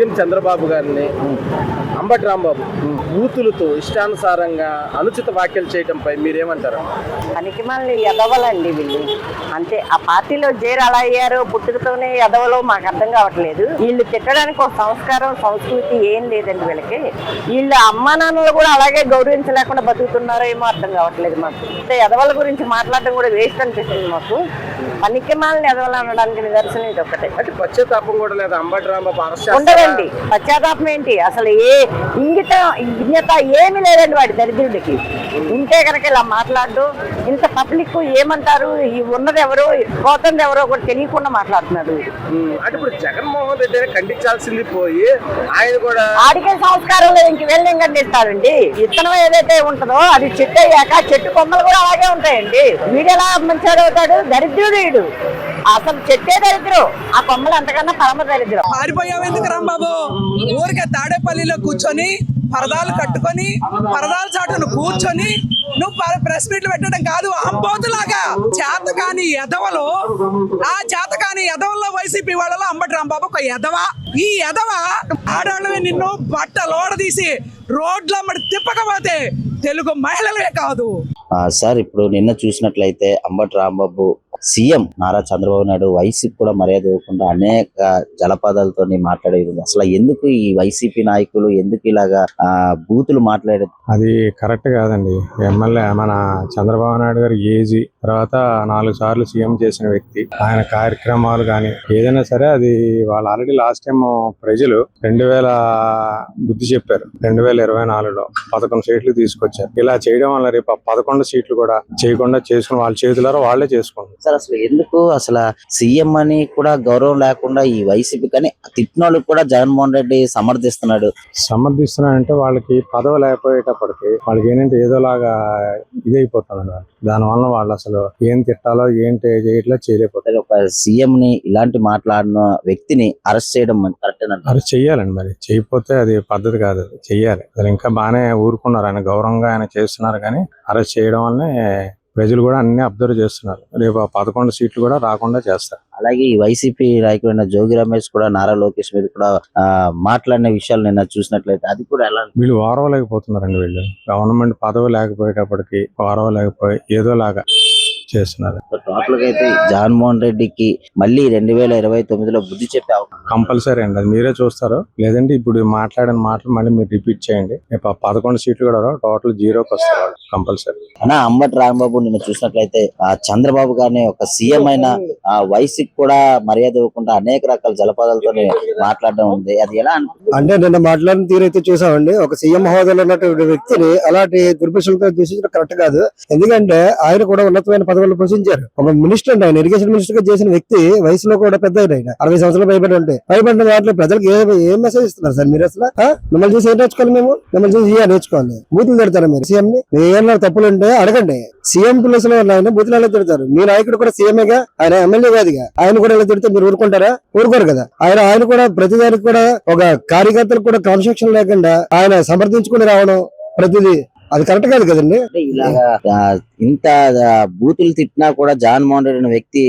CM Chandrababu గారిని అంబటి రాంబాబు బూతులతో ఇష్టానుసారంగా అనుచిత వ్యాఖ్యలు చేయడంపై మీరేమంటారు? పనికిమాలిన ఎదవలండి వీళ్ళు, అంతే. ఆ పార్టీలో చేరి అలా అయ్యారో పుట్టుకతోనే ఎదవలో మాకు అర్థం కావట్లేదు. వీళ్ళు తిట్టడానికి ఒక సంస్కారం సంస్కృతి ఏం లేదండి వీళ్ళకి. వీళ్ళ అమ్మా నాన్నలు కూడా అలాగే గౌరవించలేకుండా బతుకుతున్నారో ఏమో అర్థం కావట్లేదు మాకు. అంటే ఎదవల గురించి మాట్లాడడం కూడా వేస్ట్ అనిపిస్తుంది మాకు. పనికిమాలిన ఎదవలు అనడానికి నిదర్శనం ఇది ఒకటే. అంటే పశ్చాత్తాపం కూడా లేదా? అంబటి రాంబాబు ఉండదండి. పశ్చాత్తాపం ఏంటి? అసలు ఏ ఇంగిత ఏమి లేదండి వాడి దరిద్రుడికి. ఉంటే కనుక ఇలా మాట్లాడు. ఇంత పబ్లిక్ ఏమంటారు, ఉన్నది ఎవరో పోతుంది ఎవరో కూడా తెలియకుండా మాట్లాడుతున్నాడు. అంటే ఇప్పుడు జగన్మోహన్ రెడ్డి ఖండించాల్సింది పోయి ఆయన కూడా ఆడికే సంస్కారం లేదు, ఇంక వెళ్ళి ఖండిస్తారండి. విత్తనం ఏదైతే ఉంటుందో అది చెట్టు అయ్యాక చెట్టు కొమ్మలు కూడా అలాగే ఉంటాయండి. వీడెలా మంచివాడు అవుతాడు? దరిద్రుడు వీడు. అసలు చెట్టే దరిద్రం, ఆ కొమ్మలు అంతకన్నా పరమ దరిద్రం. పారిపోయావు ఎందుకు రాంబాబు? ఊరికే తాడేపల్లిలో కూర్చొని పరదాలు కట్టుకొని పరదాల చాటును కూర్చొని నువ్వు ప్రెస్ మీట్లు పెట్టడం కాదు. అంబోతులాగా చేతకాని ఎదవలో, ఆ చేతకాని ఎదవల్లో వైసీపీ వాళ్ళలో అంబటి రాంబాబు ఒక ఎదవ. ఈ ఎదవ ఆడాళ్ళమే నిన్ను బట్టలోడ తీసి రోడ్లమ్మడి తిప్పకపోతే తెలుగు మహిళలే కాదు. సార్, ఇప్పుడు నిన్న చూసినట్లయితే అంబటి రాంబాబు సీఎం నారా చంద్రబాబు నాయుడు వైసీపీ కూడా మర్యాద ఇవ్వకుండా అనేక జలపాదాలతో మాట్లాడేది. అసలు ఎందుకు ఈ వైసీపీ నాయకులు ఎందుకు ఇలాగా బూతులు మాట్లాడేది? అది కరెక్ట్ కాదండి. ఎమ్మెల్యే మన చంద్రబాబు నాయుడు గారి ఏజీ తర్వాత 4 సార్లు సీఎం చేసిన వ్యక్తి. ఆయన కార్యక్రమాలు కానీ ఏదైనా సరే అది వాళ్ళు ఆల్రెడీ లాస్ట్ టైం ప్రజలు 2000 బుద్ధి చెప్పారు. 2024లో 11 సీట్లు తీసుకొచ్చారు. ఇలా చేయడం వల్ల రేపు 11 సీట్లు కూడా చేయకుండా చేసుకుని వాళ్ళ చేతులారా వాళ్లే చేసుకుంటారు. సార్, అసలు ఎందుకు అసలు సీఎం అని కూడా గౌరవం లేకుండా ఈ వైసీపీ కానీ తిట్టిన వాళ్ళకి కూడా జగన్మోహన్ రెడ్డి సమర్థిస్తున్నాడంటే వాళ్ళకి పదవి లేకపోయేటప్పటికి వాళ్ళకి ఏంటంటే ఏదోలాగా ఇదైపోతుంది. దానివల్ల వాళ్ళు అసలు ఏం తిట్టాలో ఏంటి చేయలేకపోతారు. ఒక సీఎం ని ఇలాంటి మాట్లాడిన వ్యక్తిని అరెస్ట్ చేయడం కరెక్ట్? అరెస్ట్ చెయ్యాలండి. మరి చేయకపోతే అది పద్ధతి కాదు. చెయ్యాలి. అసలు ఇంకా బాగానే ఊరుకున్నారు, ఆయన గౌరవంగా ఆయన చేస్తున్నారు. కానీ అరెస్ట్ చేయడం వల్లనే ప్రజలు కూడా అన్ని అబ్జర్వ్ చేస్తున్నారు. రేపు 11 సీట్లు కూడా రాకుండా చేస్తారు. అలాగే ఈ వైసీపీ నాయకుడైన జోగి రమేష్ కూడా నారా లోకేష్ మీద కూడా మాట్లాడిన విషయాలు నిన్న చూసినట్లయితే అది కూడా ఎలా వీళ్ళు ఓరవలేకపోతున్నారండి. వీళ్ళు గవర్నమెంట్ పదవి లేకపోయేటప్పటికి ఓరవలేకపోయి ఏదోలాగా చేస్తున్నారు. టోటల్ గా అయితే జగన్మోహన్ రెడ్డికి మళ్ళీ 2029లో బుద్ధి చెప్పే కంపల్సరీ అండి. అది మీరే చూస్తారు. లేదంటే ఇప్పుడు మాట్లాడిన మాటలు మళ్ళీ మీరు రిపీట్ చేయండి. 11 సీట్లు కూడా టోటల్ 0కి వస్తారు కంపల్సరీ. అన్నా, అంబటి రాంబాబు నిన్న చూసినట్లయితే చంద్రబాబు గారిని ఒక సీఎం అయిన వైసీపీ కూడా మర్యాద ఇవ్వకుండా అనేక రకాల జలపాదాలతో మాట్లాడడం ఉంది. అది ఎలా అంటే నిన్న మాట్లాడిన తీరైతే చూసామండి. ఒక సీఎం హోదాలో ఉన్నటువంటి వ్యక్తిని అలాంటి దుర్భాషలతో దూషించడం కరెక్ట్ కాదు. ఎందుకంటే ఆయన కూడా ఉన్నతమైన పదవులు పోషించారు. ఒక మినిస్టర్ అండి, ఆయన ఇరిగేషన్ మినిస్టర్ గా చేసిన వ్యక్తి. వయసులో కూడా పెద్ద ఆయన 60 సంవత్సరాలు భయపడిన వాటిలో ప్రజలకు ఏం మెసేజ్ ఇస్తున్నారు సార్ మీరు? అసలు మిమ్మల్ని చూసి ఏం నేర్చుకోవాలి? మిమ్మల్ని చూసి నేర్చుకోవాలి. బూతులు తిడతారా మీరు సీఎం ని? ఏమన్నా తప్పులు ఉంటే అడగండి. సీఎం ప్లేస్ లో ఆయన బూతులు ఎలా తిడతారు? మీ నాయకుడు కూడా సీఎంఏగా, ఆయన ఎమ్మెల్యే కాదుగా. ఆయన కూడా ఎలా తిడితే మీరు ఊరుకుంటారా? ఊరుకోరు కదా. ఆయన కూడా ప్రతిదానికి కూడా ఒక కార్యకర్తలకు కూడా క్రమశిక్షణ లేకుండా ఆయన సమర్థించుకుని రావడం ప్రతిదీ అది కరెక్ట్ కాదు కదండి. ఇలాగా ఇంత బూతులు తిట్టినా కూడా జగన్మోహన్ రెడ్డి అనే వ్యక్తి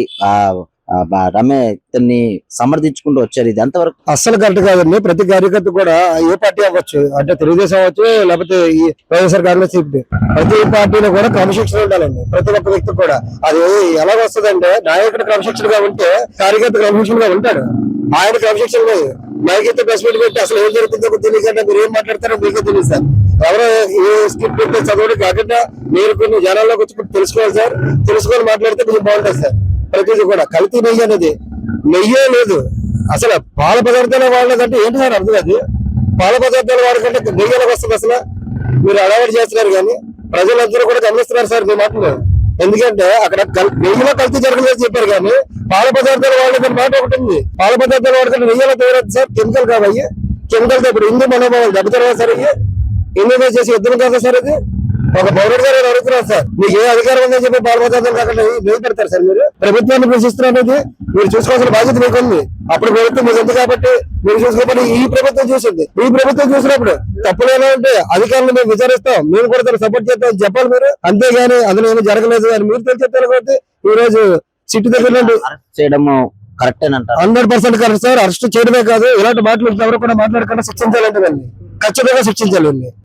రమేష్ని సమర్థించుకుంటూ వచ్చారు. ఇది ఎంతవరకు అస్సలు కరెక్ట్ కాదండి. ప్రతి కార్యకర్త కూడా ఏ పార్టీ అవ్వచ్చు, అంటే తెలుగుదేశం అవ్వచ్చు, లేకపోతే ఈ వైఎస్ఆర్ కాంగ్రెస్, ప్రతి పార్టీలో కూడా క్రమశిక్షణ ఉండాలండి. ప్రతి ఒక్క వ్యక్తి కూడా అది ఎలా వస్తుందంటే, నాయకుడు క్రమశిక్షణగా ఉంటే కార్యకర్త క్రమశిక్షణగా ఉంటాడు. ఆయన క్రమశిక్షణ లేదు. నాయకత్వ ప్రెస్ మీట్ పెట్టి అసలు ఏం జరుగుతుందో తెలియకుండా మీరు ఏం మాట్లాడతారో మీకే తెలియదు సార్. ఎవరో ఏ స్క్రిప్ట్ పెడితే చదవడం కాకుండా మీరు కొన్ని జనాల్లోకి వచ్చి తెలుసుకోవాలి సార్. తెలుసుకొని మాట్లాడితే కొంచెం బాగుంటుంది సార్. ప్రతిదీ కూడా కల్తీ నెయ్యి అనేది నెయ్యే లేదు. అసలు పాల పదార్థాలు వాడలేదంటే ఏంటి సార్ అర్థం? అది పాల పదార్థాలు వాడకంటే నెయ్యలకు వస్తుంది. అసలు మీరు అలవాటు చేస్తున్నారు కానీ ప్రజలందరూ కూడా గమనిస్తున్నారు సార్ మీ మాటలు. ఎందుకంటే అక్కడ నెయ్యిలో కల్తీ జరగలేదు చెప్పారు కానీ పాల పదార్థాలు వాడలేదని మాట ఒకటి ఉంది. పాల పదార్థాలు వాడకంటే నెయ్యిలో తయారవుతుంది సార్. కెమికల్ కావయ్యి. కెమికల్ ఇప్పుడు హిందూ మనోభావాలు దెబ్బతిరగా సార్. అయ్యి హిందూ చేసి యుద్ధం కాదా సార్? అది ఒక పౌరుడు గారు అడుగుతున్నారు సార్. మీకు ఏ అధికారం ఉందని చెప్పి పాల పదార్థాలు కాకుండా నెయ్యి పెడతారు సార్. మీరు ప్రభుత్వాన్ని ప్రశ్నిస్తున్నారు అనేది మీరు చూసుకోవాల్సిన బాధ్యత మీకు ఉంది. అప్పుడు ప్రభుత్వం మీకు ఉంది కాబట్టి మీరు చూసుకోకపోతే ఈ ప్రభుత్వం చూసింది. ఈ ప్రభుత్వం చూసినప్పుడు తప్పులేనా అంటే అధికారులు మేము విచారిస్తాం, మేము కూడా దాన్ని సపోర్ట్ చేస్తాం చెప్పాలి మీరు. అంతేగాని అందులో ఏమీ జరగలేదు అని మీరు తెలిసి చెప్తారు కాబట్టి ఈ రోజు సిట్టు దగ్గర చేయడము కరెక్టేనంటారు. 100% కరెక్ట్ సార్. అరెస్ట్ చేయడమే కాదు, ఇలాంటి మాటలు ఎవరు కూడా మాట్లాడకుండా శిక్షించాలంటే ఖచ్చితంగా శిక్షించాలి.